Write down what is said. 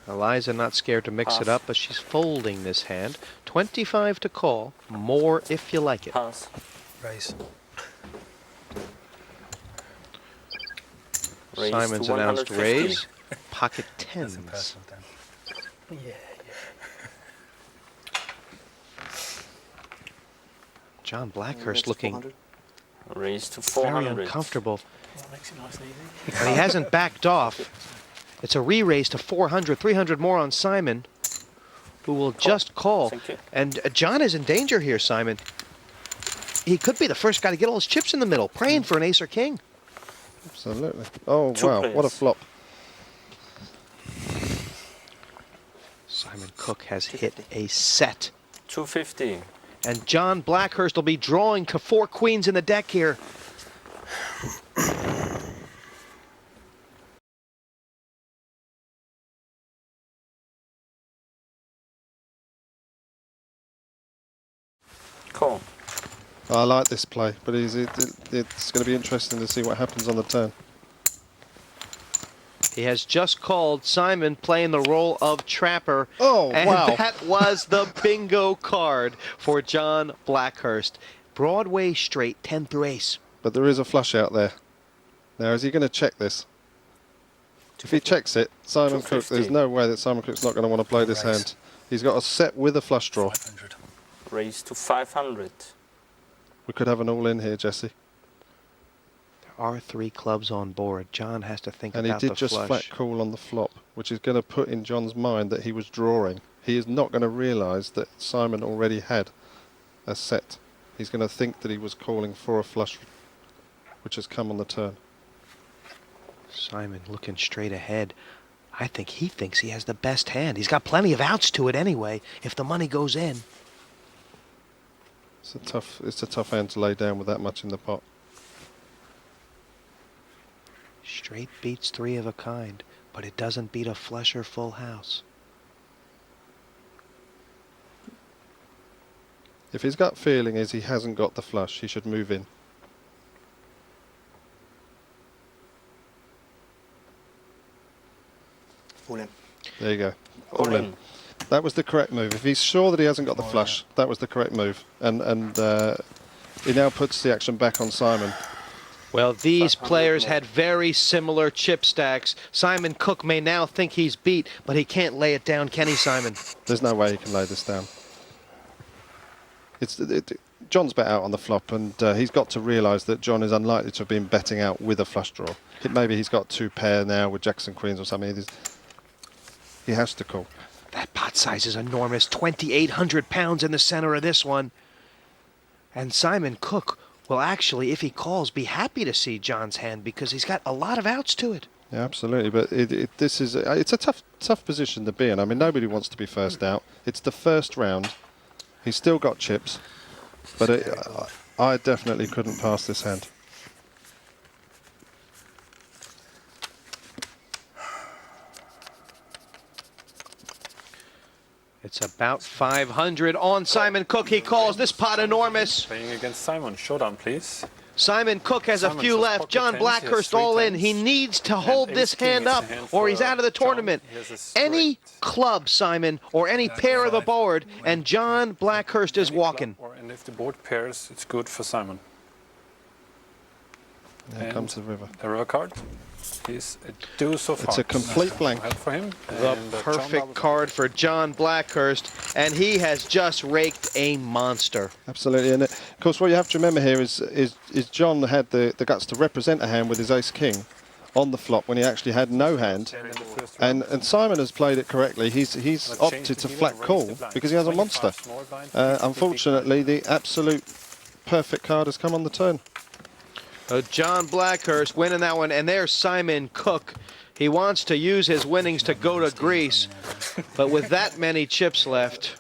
Eliza not scared to mix it up, but she's folding this hand. 25 to call. More if you like it. Pass. Raise. Simon's announced raise. Pocket tens. Yeah. John Blackhurst looking raise to very 400. uncomfortable. Well, makes it nice and easy. And he hasn't backed off. It's a re-raise to 400, 300 more on Simon, who will just call. And John is in danger here, Simon. He could be the first guy to get all his chips in the middle, praying for an ace or king. Absolutely. Oh, wow, what a flop. Simon Cook has hit a set. 250. And John Blackhurst will be drawing to 4 queens in the deck here. Cool. I like this play, but it's going to be interesting to see what happens on the turn. He has just called. Simon playing the role of trapper. Oh, and wow. That was the bingo card for John Blackhurst. Broadway straight, 10 through ace. But there is a flush out there. Now, is he going to check this? If he checks it, Simon Cook, there's no way that Simon Cook's not going to want to play this hand. He's got a set with a flush draw. 500. Raise to 500. We could have an all-in here, Jesse. There are 3 clubs on board. John has to think And about he the did just flush. flat call on the flop, which is going to put in John's mind that he was drawing. He is not going to realise that Simon already had a set. He's going to think that he was calling for a flush, which has come on the turn. Simon looking straight ahead. I think he thinks he has the best hand. He's got plenty of outs to it anyway, if the money goes in. It's a tough hand to lay down with that much in the pot. Straight beats 3 of a kind, but it doesn't beat a flush or full house. If his gut feeling is he hasn't got the flush, he should move in. All in. There you go. All in. That was the correct move. If he's sure that he hasn't got the flush, that was the correct move. And he now puts the action back on Simon. Well, these players had very similar chip stacks. Simon Cook may now think he's beat, but he can't lay it down, can he, Simon? There's no way he can lay this down. John's bet out on the flop, and he's got to realise that John is unlikely to have been betting out with a flush draw. Maybe he's got 2 pair now with Jackson Queens or something. He has to call. That pot size is enormous, 2,800 pounds in the center of this one. And Simon Cook will actually, if he calls, be happy to see John's hand because he's got a lot of outs to it. Yeah, absolutely. But it's a tough position to be in. I mean, nobody wants to be first out. It's the first round. He's still got chips, but I definitely couldn't pass this hand. It's about 500 on Simon Cook. He calls this pot enormous. Playing against Simon. Showdown, please. Simon Cook has a Simon few says left. pocket John tens, he has Blackhurst 3 all in. tens. He needs to hold And this ace king hand is the up hand or for, he's out of the John. tournament. He has a straight. Any club, Simon, or any pair of the board, and John Blackhurst is Any walking. club, and if the board pairs, it's good for Simon. Here comes the river. The river card. He's a deuce of It's hearts. a complete blank. Help for him. The And, John perfect Barber- card for John Blackhurst, and he has just raked a monster. Absolutely, and of course what you have to remember here is John had the guts to represent a hand with his ace king on the flop when he actually had no hand, And in the first round. and Simon has played it correctly. He's opted to flat call because he has a monster. Unfortunately, the absolute perfect card has come on the turn. John Blackhurst winning that one, and there's Simon Cook. He wants to use his winnings to go to Greece, but with that many chips left,